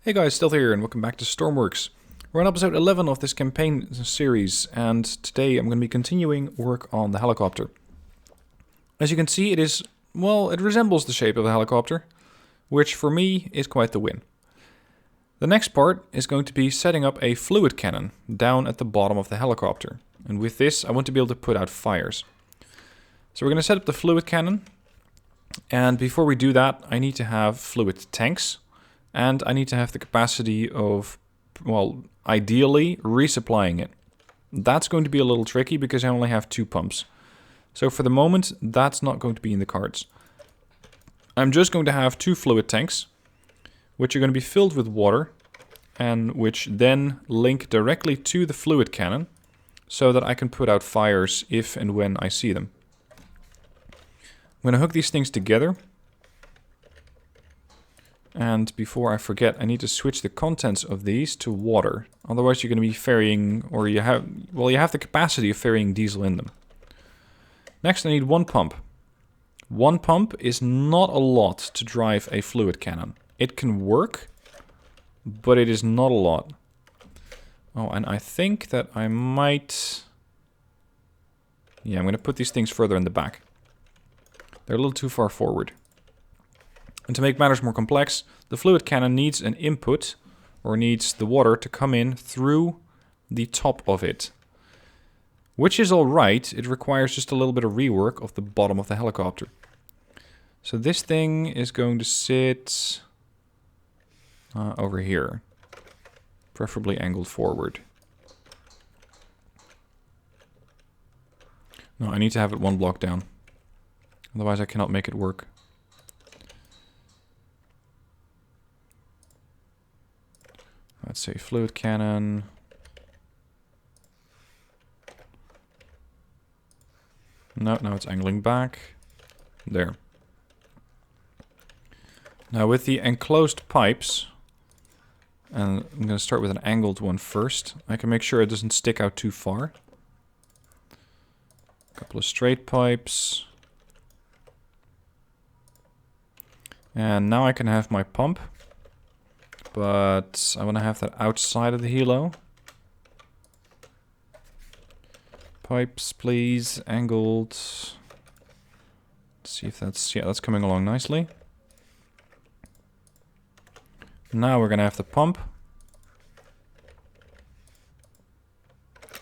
Hey guys, Stealth here and welcome back to Stormworks. We're on episode 11 of this campaign series and today I'm going to be continuing work on the helicopter. As you can see it resembles the shape of a helicopter, which for me is quite the win. The next part is going to be setting up a fluid cannon down at the bottom of the helicopter. And with this I want to be able to put out fires. So we're going to set up the fluid cannon, and before we do that I need to have fluid tanks. And I need to have the capacity of, ideally, resupplying it. That's going to be a little tricky because I only have 2 pumps. So for the moment, that's not going to be in the cards. I'm just going to have 2 fluid tanks, which are going to be filled with water, and which then link directly to the fluid cannon, so that I can put out fires if and when I see them. I'm going to hook these things together. And before I forget, I need to switch the contents of these to water. Otherwise you're going to be ferrying, or you have the capacity of ferrying diesel in them. Next I need 1 pump. 1 pump is not a lot to drive a fluid cannon. It can work, but it is not a lot. Oh, and I think that I might... Yeah, I'm going to put these things further in the back. They're a little too far forward. And to make matters more complex, the fluid cannon needs an input, or needs the water to come in through the top of it. Which is alright, it requires just a little bit of rework of the bottom of the helicopter. So this thing is going to sit over here, preferably angled forward. No, I need to have it 1 block down, otherwise I cannot make it work. Let's say fluid cannon. No, now it's angling back. There. Now with the enclosed pipes, and I'm going to start with an angled one first. I can make sure it doesn't stick out too far. A couple of straight pipes. And now I can have my pump. But I want to have that outside of the helo. Pipes, please. Angled. Let's see if that's... Yeah, that's coming along nicely. Now we're going to have the pump.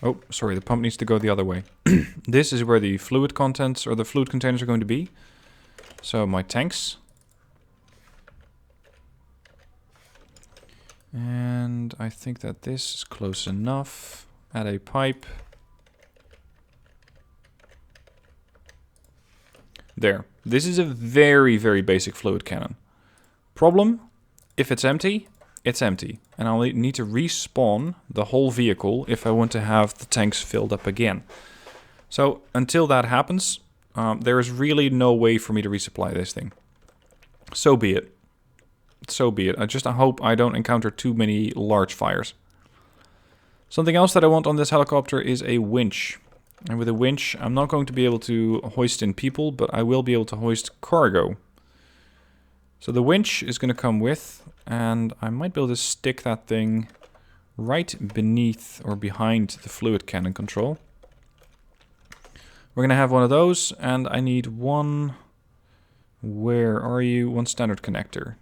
Oh, sorry, the pump needs to go the other way. This is where the fluid contents, or the fluid containers, are going to be. So my tanks. And I think that this is close enough. Add a pipe. There. This is a very, very basic fluid cannon. Problem, if it's empty, it's empty. And I'll need to respawn the whole vehicle if I want to have the tanks filled up again. So until that happens, there is really no way for me to resupply this thing. So be it. So be it. I hope I don't encounter too many large fires. Something else that I want on this helicopter is a winch. And with a winch, I'm not going to be able to hoist in people, but I will be able to hoist cargo. So the winch is going to come with, and I might be able to stick that thing right beneath or behind the fluid cannon control. We're going to have one of those, and I need one... Where are you? One standard connector.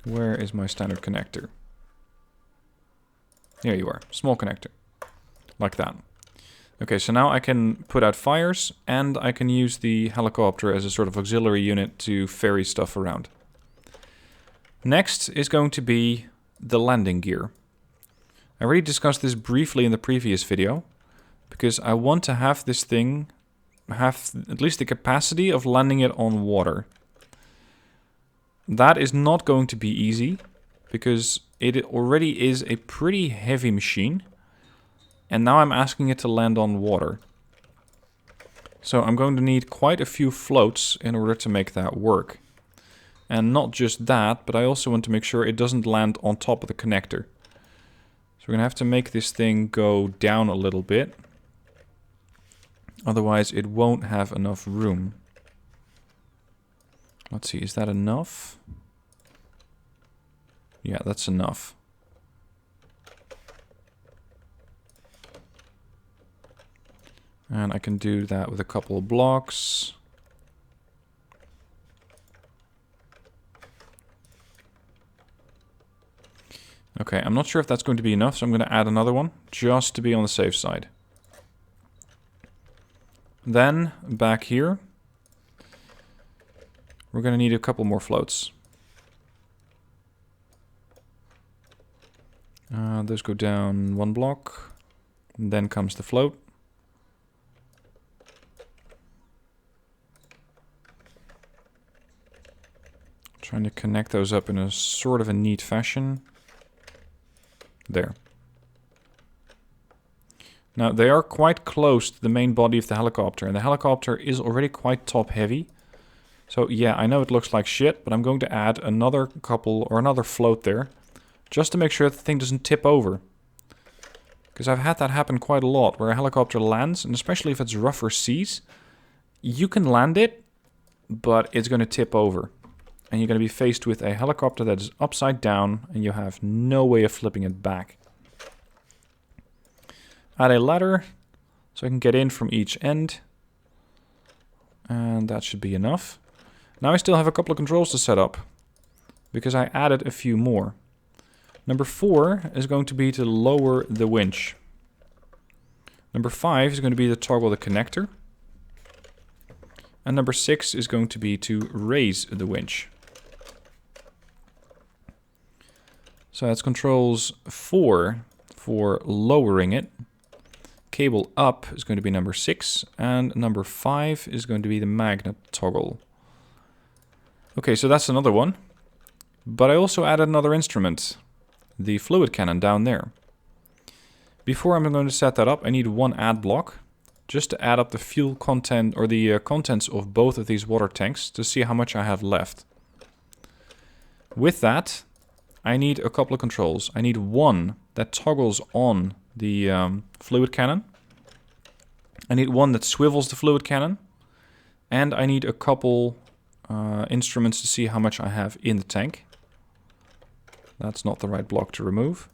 Where is my standard connector? Here you are. Small connector. Like that. Okay, so now I can put out fires, and I can use the helicopter as a sort of auxiliary unit to ferry stuff around. Next is going to be the landing gear. I already discussed this briefly in the previous video, because I want to have this thing have at least the capacity of landing it on water. That is not going to be easy, because it already is a pretty heavy machine, and now I'm asking it to land on water. So I'm going to need quite a few floats in order to make that work. And not just that, but I also want to make sure it doesn't land on top of the connector. So we're going to have to make this thing go down a little bit. Otherwise it won't have enough room. Let's see, is that enough? Yeah, that's enough. And I can do that with a couple of blocks. Okay, I'm not sure if that's going to be enough, so I'm going to add another one, just to be on the safe side. Then, back here, we're going to need a couple more floats. Those go down one block, and then comes the float. Trying to connect those up in a sort of a neat fashion. There. Now, they are quite close to the main body of the helicopter, and the helicopter is already quite top heavy. So yeah, I know it looks like shit, but I'm going to add another couple or another float there, just to make sure the thing doesn't tip over. Because I've had that happen quite a lot, where a helicopter lands, and especially if it's rougher seas, you can land it, but it's going to tip over. And you're going to be faced with a helicopter that is upside down, and you have no way of flipping it back. Add a ladder, so I can get in from each end. And that should be enough. Now I still have a couple of controls to set up, because I added a few more. Number 4 is going to be to lower the winch. Number 5 is going to be to toggle the connector. And number 6 is going to be to raise the winch. So that's controls 4 for lowering it. Cable up is going to be number 6. And number 5 is going to be the magnet toggle. Okay, so that's another one. But I also added another instrument. The fluid cannon down there. Before I'm going to set that up, I need one add block. Just to add up the fuel content or the contents of both of these water tanks to see how much I have left. With that, I need a couple of controls. I need one that toggles on the fluid cannon. I need one that swivels the fluid cannon. And I need a couple instruments to see how much I have in the tank. That's not the right block to remove.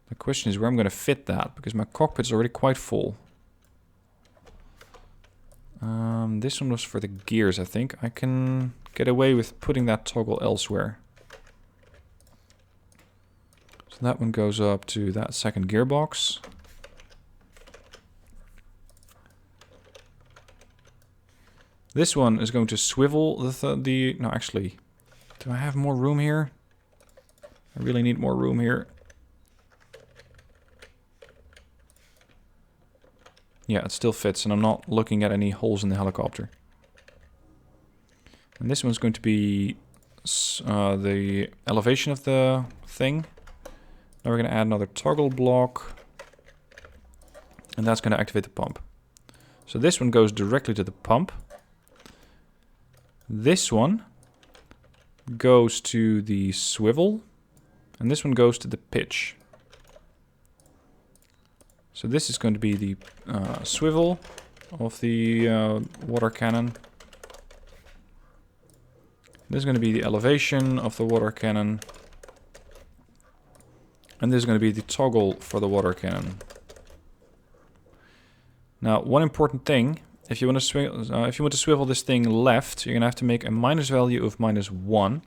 The question is where I'm going to fit that, because my cockpit's already quite full. This one was for the gears, I think. I can get away with putting that toggle elsewhere. So that one goes up to that second gearbox. This one is going to swivel the no, actually, do I have more room here? I really need more room here. Yeah, it still fits, and I'm not looking at any holes in the helicopter. And this one's going to be the elevation of the thing. Now we're going to add another toggle block. And that's going to activate the pump. So this one goes directly to the pump. This one goes to the swivel. And this one goes to the pitch. So this is going to be the swivel of the water cannon. This is going to be the elevation of the water cannon. And this is going to be the toggle for the water cannon. Now, one important thing, if you want to swivel this thing left, you're going to have to make a minus value of -1.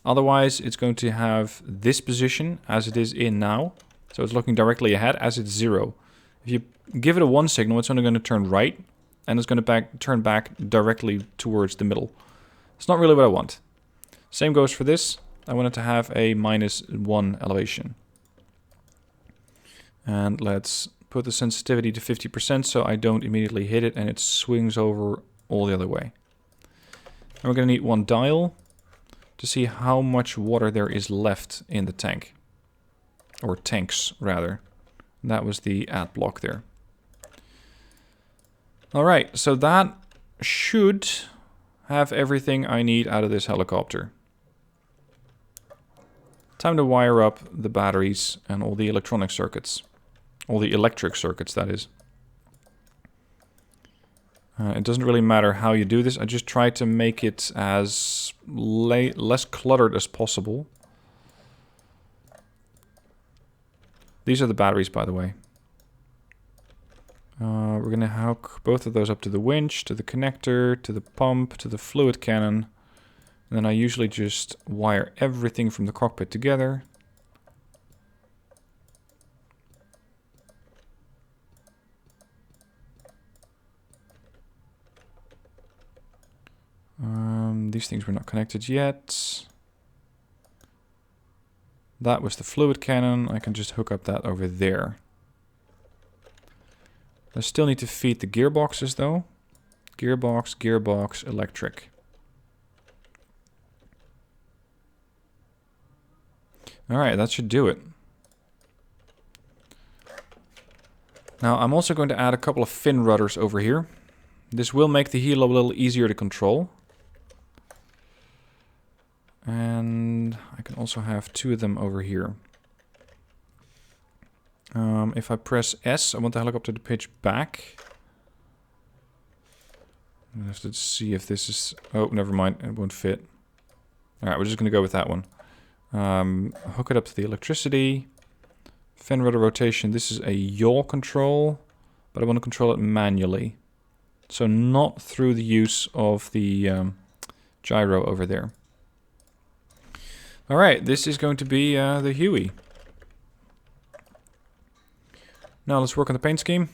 Otherwise, it's going to have this position as it is in now. So it's looking directly ahead as it's 0. If you give it a 1 signal, it's only going to turn right, and it's going to turn back directly towards the middle. It's not really what I want. Same goes for this. I want it to have a -1 elevation. And let's put the sensitivity to 50% so I don't immediately hit it and it swings over all the other way. And we're going to need one dial to see how much water there is left in the tank. Or tanks, rather. That was the add block there. Alright, so that should have everything I need out of this helicopter. Time to wire up the batteries and all the electronic circuits. All the electric circuits, that is. It doesn't really matter how you do this. I just try to make it as less cluttered as possible. These are the batteries, by the way. We're going to hook both of those up to the winch, to the connector, to the pump, to the fluid cannon. And then I usually just wire everything from the cockpit together. These things were not connected yet. That was the fluid cannon. I can just hook up that over there. I still need to feed the gearboxes though. Gearbox, gearbox, electric. Alright, that should do it. Now I'm also going to add a couple of fin rudders over here. This will make the helo a little easier to control. And I can also have 2 of them over here. If I press S, I want the helicopter to pitch back. I have to see if this is... Oh, never mind. It won't fit. Alright, we're just going to go with that one. Hook it up to the electricity. Fin rudder rotation. This is a yaw control, but I want to control it manually. So not through the use of the gyro over there. Alright, this is going to be the Huey. Now let's work on the paint scheme.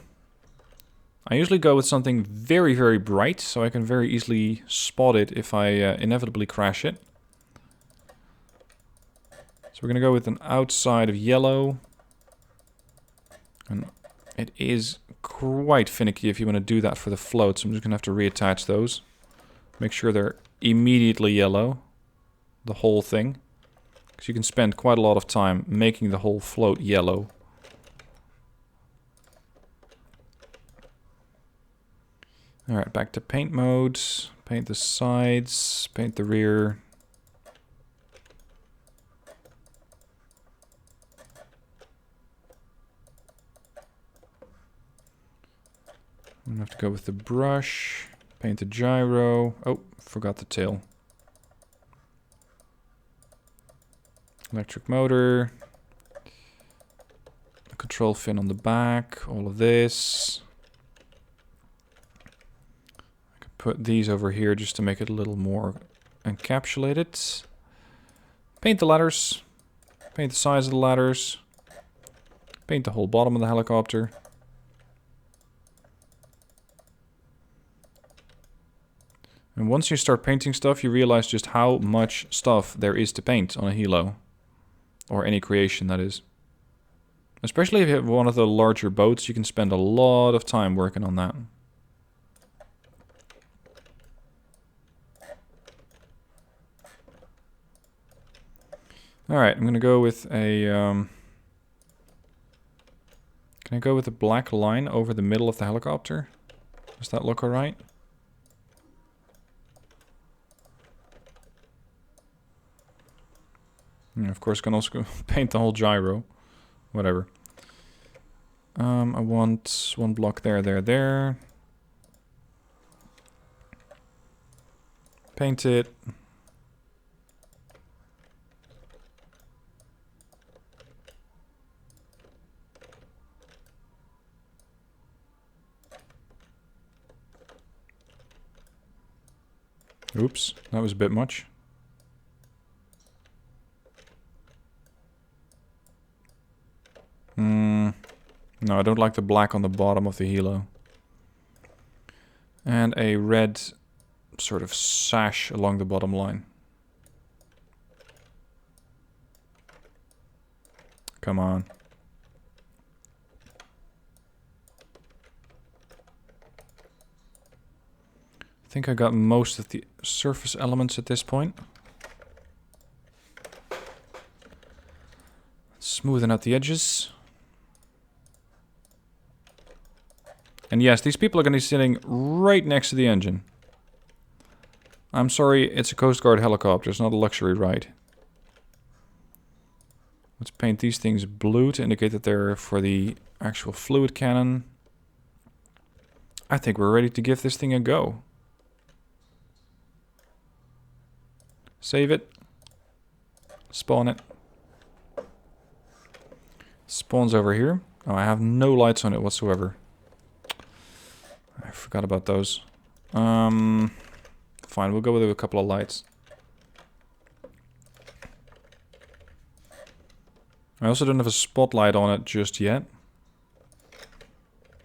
I usually go with something very, very bright, so I can very easily spot it if I inevitably crash it. So we're going to go with an outside of yellow. And it is quite finicky if you want to do that for the float, so I'm just going to have to reattach those. Make sure they're immediately yellow, the whole thing. Because you can spend quite a lot of time making the whole float yellow. Alright, back to paint mode. Paint the sides, paint the rear. I'm gonna have to go with the brush, paint the gyro. Oh, forgot the tail. Electric motor. The control fin on the back, all of this. I could put these over here just to make it a little more encapsulated. Paint the ladders. Paint the size of the ladders. Paint the whole bottom of the helicopter. And once you start painting stuff, you realize just how much stuff there is to paint on a helo. Or any creation, that is. Especially if you have one of the larger boats, you can spend a lot of time working on that. Alright, I'm gonna go with a... Can I go with a black line over the middle of the helicopter? Does that look alright? And of course, I can also paint the whole gyro. Whatever. I want one block there, there. Paint it. Oops, that was a bit much. No, I don't like the black on the bottom of the helo. And a red sort of sash along the bottom line. Come on. I think I got most of the surface elements at this point. Smoothing out the edges. And yes, these people are going to be sitting right next to the engine. I'm sorry, it's a Coast Guard helicopter, it's not a luxury ride. Let's paint these things blue to indicate that they're for the actual fluid cannon. I think we're ready to give this thing a go. Save it. Spawn it. Spawns over here. Oh, I have no lights on it whatsoever. I forgot about those. Fine, we'll go with a couple of lights. I also don't have a spotlight on it just yet.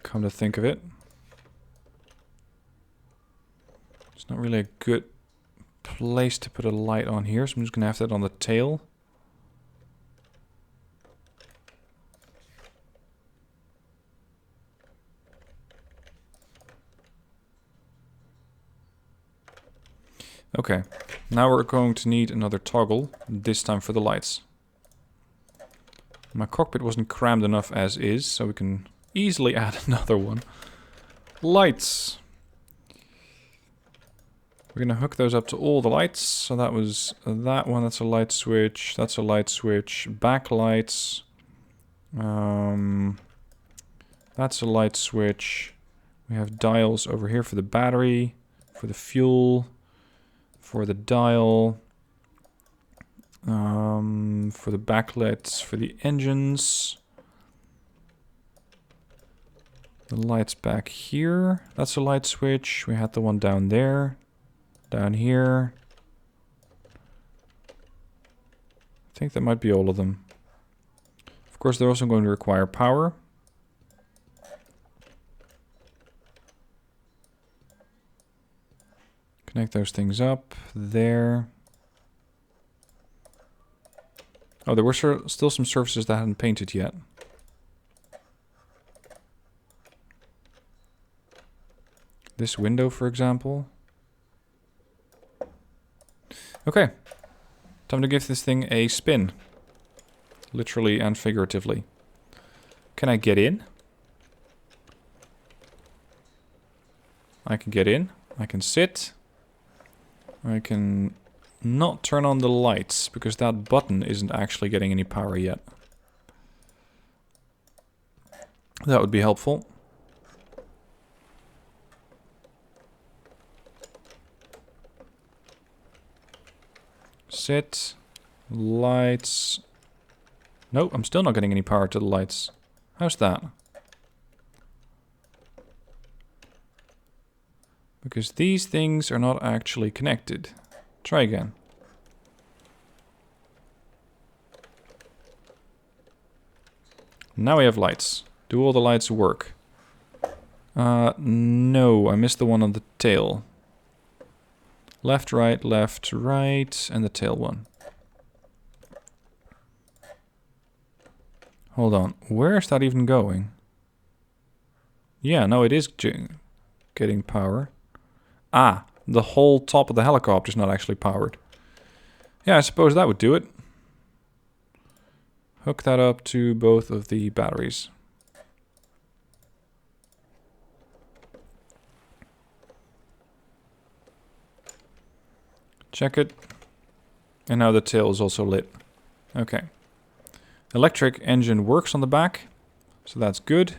Come to think of it. It's not really a good place to put a light on here, so I'm just gonna have that on the tail. Okay, now we're going to need another toggle, this time for the lights. My cockpit wasn't crammed enough as is, so we can easily add another one. Lights. We're gonna hook those up to all the lights. So that was that one, that's a light switch, that's a light switch, backlights. That's a light switch. We have dials over here for the battery, for the fuel, for the dial, for the backlights, for the engines. The lights back here, that's a light switch. We had the one down there, down here. I think that might be all of them. Of course, they're also going to require power. Connect those things up there. Oh, there were still some surfaces that hadn't painted yet. This window, for example. Okay. Time to give this thing a spin. Literally and figuratively. Can I get in? I can get in. I can sit. I can not turn on the lights because that button isn't actually getting any power yet. That would be helpful. Sit. Lights. Nope, I'm still not getting any power to the lights. How's that? Because these things are not actually connected. Try again. Now we have lights. Do all the lights work? No, I missed the one on the tail. Left, right, and the tail one. Hold on, where is that even going? Yeah, no, it is getting power. Ah, the whole top of the helicopter is not actually powered. Yeah, I suppose that would do it. Hook that up to both of the batteries. Check it. And now the tail is also lit. Okay. Electric engine works on the back, so that's good.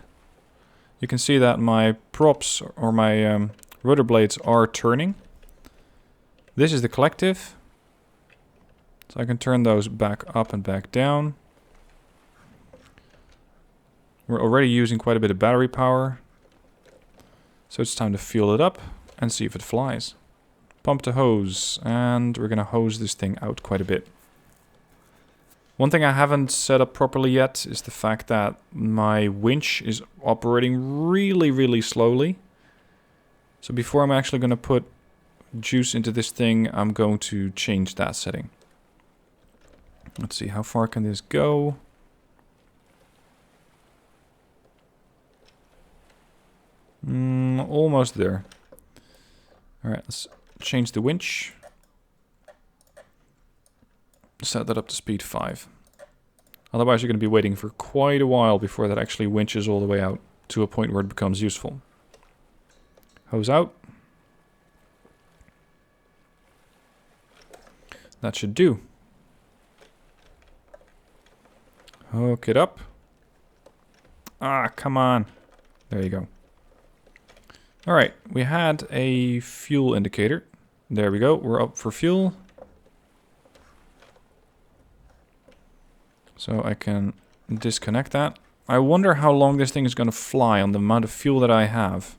You can see that my props or my rudder blades are turning. This is the collective. So I can turn those back up and back down. We're already using quite a bit of battery power. So it's time to fuel it up and see if it flies. Pump to hose, and we're gonna hose this thing out quite a bit. One thing I haven't set up properly yet is the fact that my winch is operating really, really slowly. So before I'm actually gonna put juice into this thing, I'm going to change that setting. Let's see, how far can this go? Almost there. Alright, let's change the winch. Set that up to speed 5. Otherwise you're going to be waiting for quite a while before that actually winches all the way out to a point where it becomes useful. Hose out. That should do. Hook it up. Ah, come on. There you go. Alright, we had a fuel indicator. There we go, we're up for fuel. So I can disconnect that. I wonder how long this thing is going to fly on the amount of fuel that I have.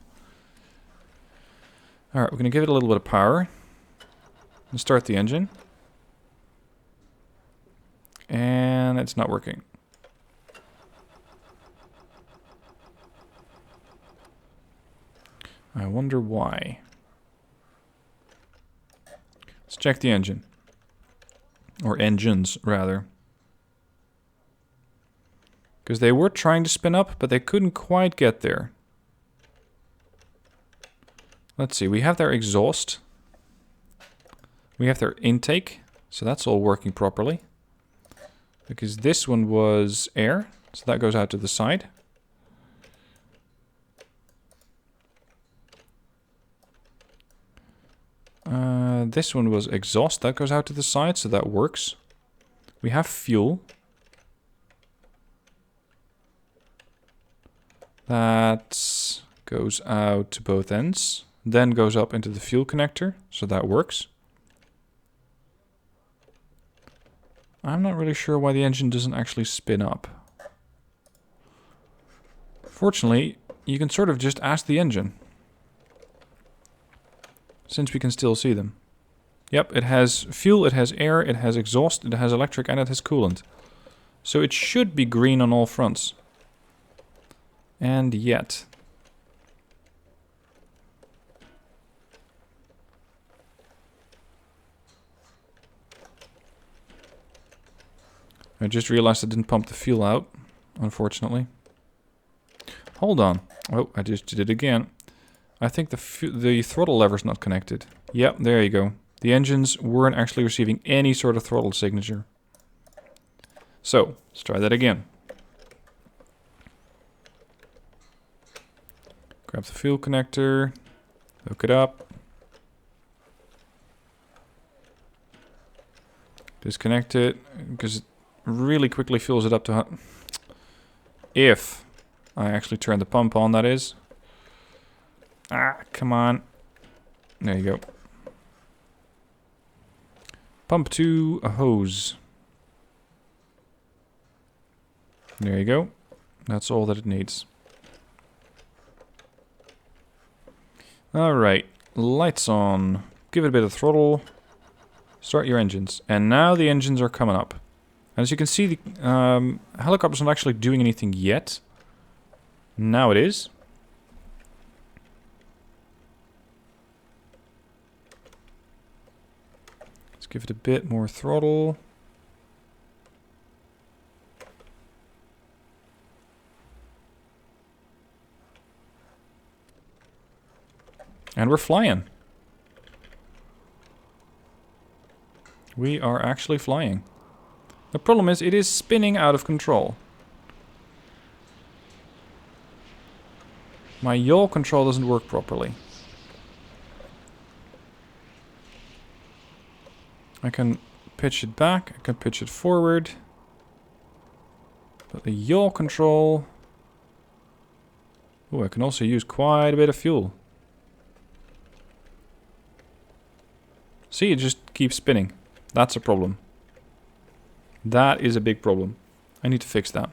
Alright, we're going to give it a little bit of power. And start the engine. And it's not working. I wonder why. Let's check the engine. Or engines, rather. Because they were trying to spin up, but they couldn't quite get there. Let's see, we have their exhaust. We have their intake, so that's all working properly. Because this one was air, so that goes out to the side. This one was exhaust, that goes out to the side, so that works. We have fuel. That goes out to both ends, then goes up into the fuel connector, so that works. I'm not really sure why the engine doesn't actually spin up. Fortunately, you can sort of just ask the engine, since we can still see them. Yep, it has fuel, it has air, it has exhaust, it has electric, and it has coolant. So it should be green on all fronts. And yet... I just realized I didn't pump the fuel out, unfortunately. Hold on. Oh, I just did it again. I think the throttle lever's not connected. Yep, there you go. The engines weren't actually receiving any sort of throttle signature. So, let's try that again. Grab the fuel connector, hook it up. Disconnect it, because it really quickly fills it up to... If I actually turn the pump on, that is. Ah, come on. There you go. Pump to a hose. There you go. That's all that it needs. Alright, lights on. Give it a bit of throttle. Start your engines. And now the engines are coming up. And as you can see, the helicopter's not actually doing anything yet. Now it is. Let's give it a bit more throttle. And we're flying. We are actually flying. The problem is, it is spinning out of control. My yaw control doesn't work properly. I can pitch it back, I can pitch it forward. But the yaw control... Oh, I can also use quite a bit of fuel. See, it just keeps spinning. That's a problem. That is a big problem. I need to fix that.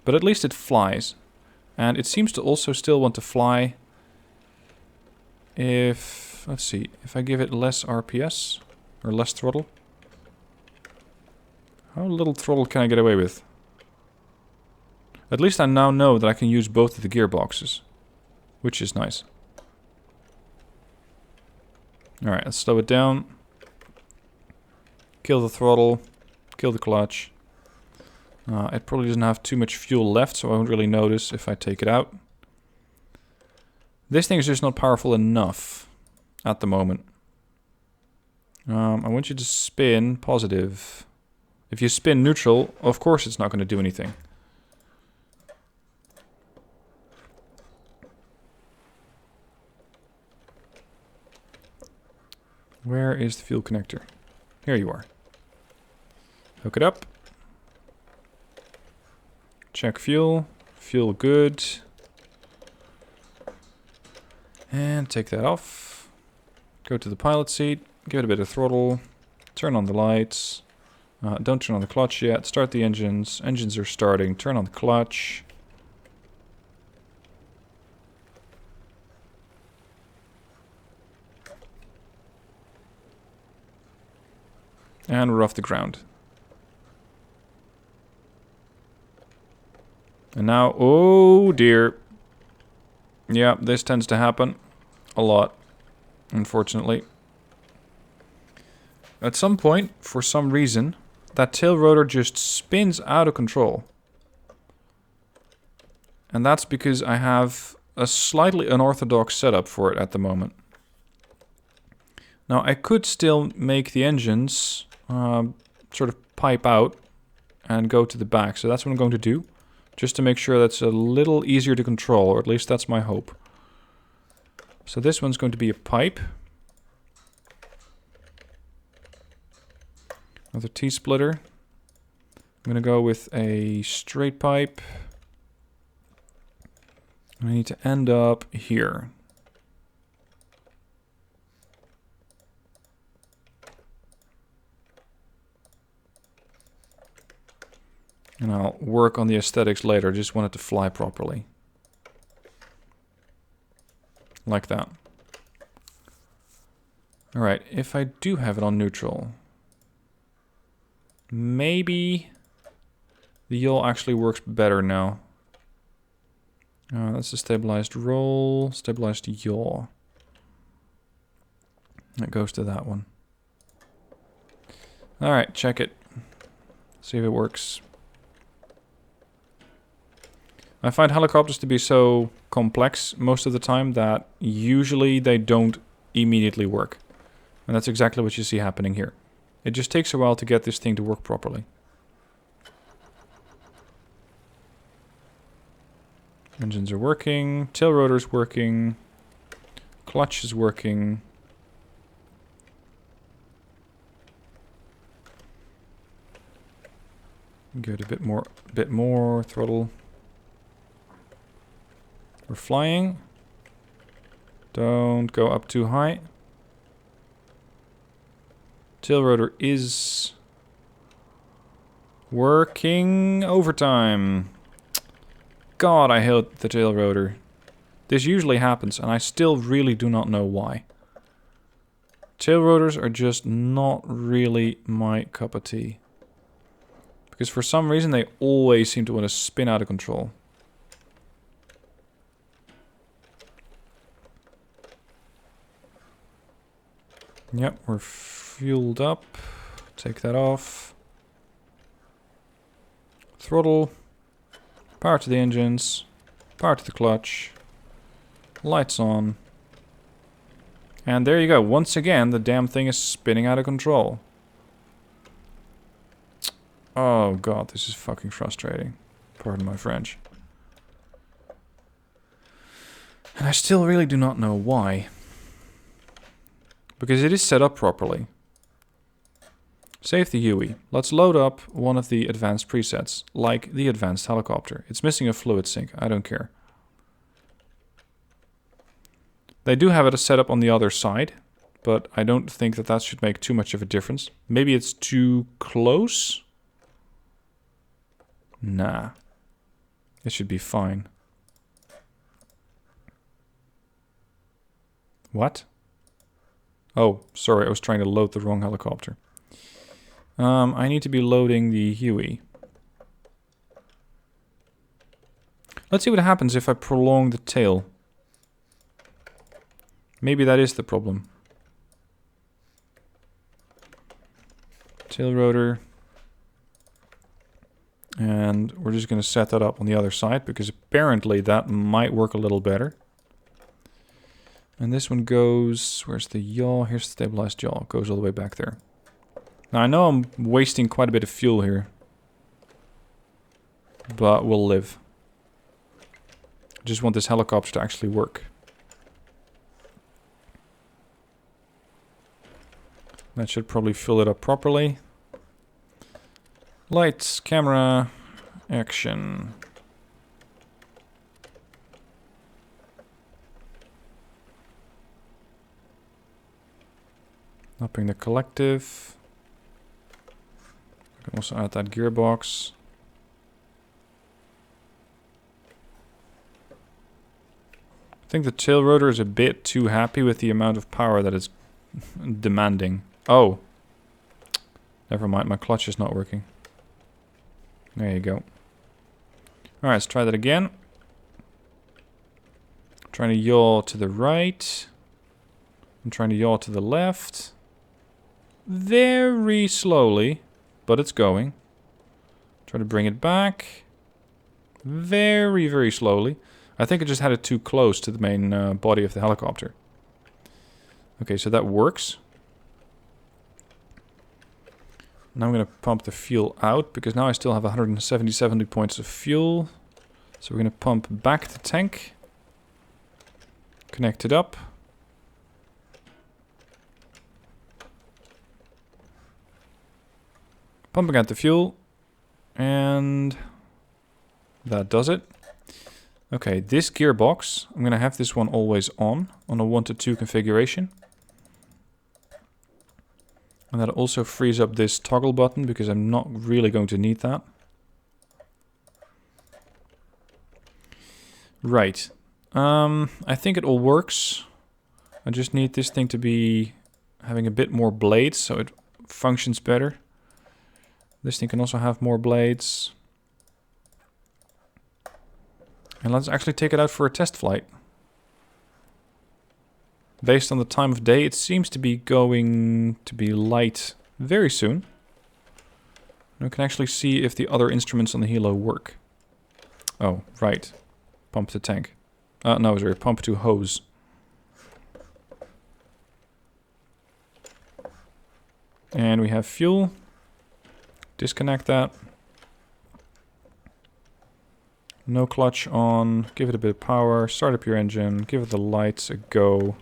But at least it flies. And it seems to also still want to fly if... Let's see. If I give it less RPS or less throttle. How little throttle can I get away with? At least I now know that I can use both of the gearboxes. Which is nice. Alright, let's slow it down. Kill the throttle. Kill the clutch. It probably doesn't have too much fuel left, so I won't really notice if I take it out. This thing is just not powerful enough at the moment. I want you to spin positive. If you spin neutral, of course it's not going to do anything. Where is the fuel connector? Here you are. Hook it up. Check fuel. Fuel good. And take that off. Go to the pilot seat. Give it a bit of throttle. Turn on the lights. Don't turn on the clutch yet. Start the engines. Engines are starting. Turn on the clutch. And we're off the ground. And now, oh dear. Yeah, this tends to happen a lot, unfortunately. At some point, for some reason, that tail rotor just spins out of control. And that's because I have a slightly unorthodox setup for it at the moment. Now, I could still make the engines sort of pipe out and go to the back. So that's what I'm going to do, just to make sure that's a little easier to control, or at least that's my hope. So this one's going to be a pipe. Another T-splitter. I'm going to go with a straight pipe. I need to end up here. And I'll work on the aesthetics later. Just want it to fly properly. Like that. Alright, if I do have it on neutral, maybe the yaw actually works better now. That's a stabilized roll, stabilized yaw. That goes to that one. Alright, check it. See if it works. I find helicopters to be so complex most of the time that usually they don't immediately work. And that's exactly what you see happening here. It just takes a while to get this thing to work properly. Engines are working, tail rotor's working, clutch is working. Good, a bit more throttle. We're flying. Don't go up too high. Tail rotor is working overtime. God, I hate the tail rotor. This usually happens, and I still really do not know why. Tail rotors are just not really my cup of tea. Because for some reason they always seem to want to spin out of control. Yep, we're fueled up. Take that off. Throttle. Power to the engines. Power to the clutch. Lights on. And there you go. Once again, the damn thing is spinning out of control. Oh god, this is fucking frustrating. Pardon my French. And I still really do not know why. Because it is set up properly. Save the UI. Let's load up one of the advanced presets, like the advanced helicopter. It's missing a fluid sink, I don't care. They do have it set up on the other side, but I don't think that that should make too much of a difference. Maybe it's too close? Nah. It should be fine. What? Oh, sorry, I was trying to load the wrong helicopter. I need to be loading the Huey. Let's see what happens if I prolong the tail. Maybe that is the problem. Tail rotor. And we're just going to set that up on the other side, because apparently that might work a little better. And this one goes, where's the yaw? Here's the stabilized yaw. It goes all the way back there. Now I know I'm wasting quite a bit of fuel here. But we'll live. I just want this helicopter to actually work. That should probably fill it up properly. Lights, camera, action. Upping the collective. I can also add that gearbox. I think the tail rotor is a bit too happy with the amount of power that it's demanding. Oh. Never mind, my clutch is not working. There you go. Alright, let's try that again. I'm trying to yaw to the right. I'm trying to yaw to the left. Very slowly, but it's going. Try to bring it back. Very, very slowly. I think I just had it too close to the main body of the helicopter. Okay, so that works. Now I'm going to pump the fuel out, because now I still have 170 points of fuel. So we're going to pump back the tank. Connect it up. Pumping out the fuel. And that does it. Okay, this gearbox, I'm going to have this one always on a 1 to 2 configuration. And that also frees up this toggle button, because I'm not really going to need that. Right. I think it all works. I just need this thing to be having a bit more blades, so it functions better. This thing can also have more blades. And let's actually take it out for a test flight. Based on the time of day, it seems to be going to be light very soon. And we can actually see if the other instruments on the helo work. Oh, right. Pump to tank. No, sorry, pump to hose. And we have fuel. Disconnect that. No clutch on. Give it a bit of power. Start up your engine. Give it the lights a go.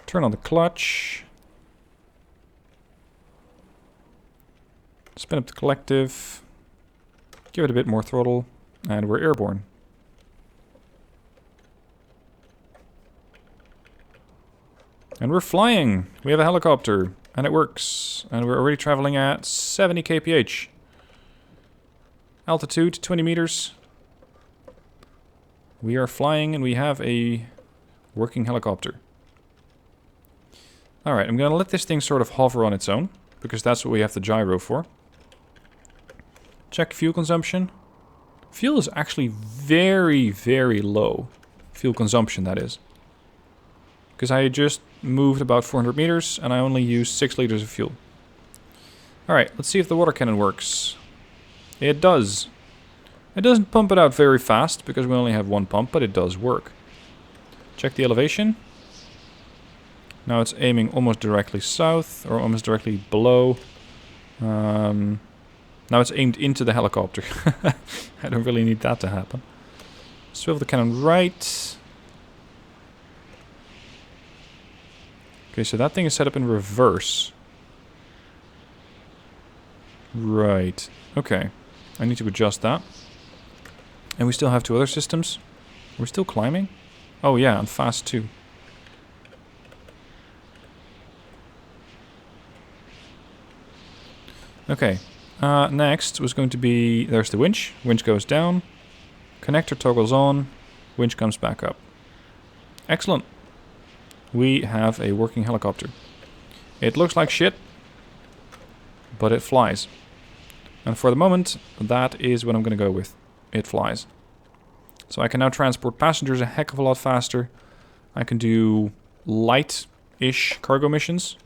Turn on the clutch. Spin up the collective. Give it a bit more throttle. And we're airborne. And we're flying. We have a helicopter. And it works. And we're already traveling at 70 kph. Altitude 20 meters. We are flying and we have a working helicopter. Alright, I'm going to let this thing sort of hover on its own, because that's what we have the gyro for. Check fuel consumption. Fuel is actually very, very low. Fuel consumption, that is. Because I just moved about 400 meters and I only used 6 liters of fuel. Alright, let's see if the water cannon works. It does. It doesn't pump it out very fast, because we only have one pump, but it does work. Check the elevation. Now it's aiming almost directly south, or almost directly below. Now it's aimed into the helicopter. I don't really need that to happen. Swivel the cannon right. Okay, so that thing is set up in reverse. Right. Okay. I need to adjust that. And we still have 2 other systems. We're still climbing? Oh yeah, and fast too. Okay. Next was going to be... There's the winch. Winch goes down. Connector toggles on. Winch comes back up. Excellent. We have a working helicopter. It looks like shit, but it flies. And for the moment, that is what I'm going to go with. It flies. So I can now transport passengers a heck of a lot faster. I can do light-ish cargo missions,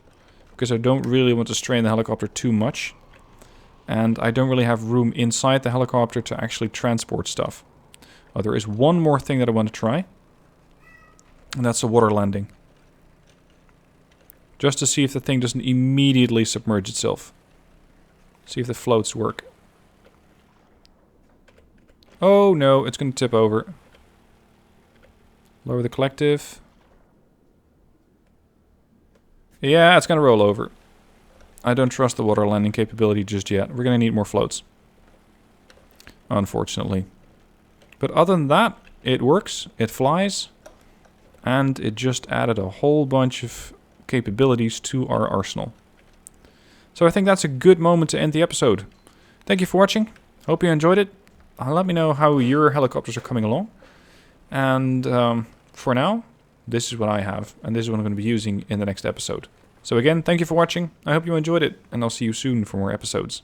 because I don't really want to strain the helicopter too much. And I don't really have room inside the helicopter to actually transport stuff. Oh, there is one more thing that I want to try. And that's a water landing. Just to see if the thing doesn't immediately submerge itself. See if the floats work. Oh no, it's going to tip over. Lower the collective. Yeah, it's going to roll over. I don't trust the water landing capability just yet. We're going to need more floats. Unfortunately. But other than that, it works. It flies. And it just added a whole bunch of capabilities to our arsenal. So I think that's a good moment to end the episode. Thank you for watching. Hope you enjoyed it. Let me know how your helicopters are coming along. And for now, this is what I have, and this is what I'm going to be using in the next episode. So again, thank you for watching. I hope you enjoyed it, and I'll see you soon for more episodes.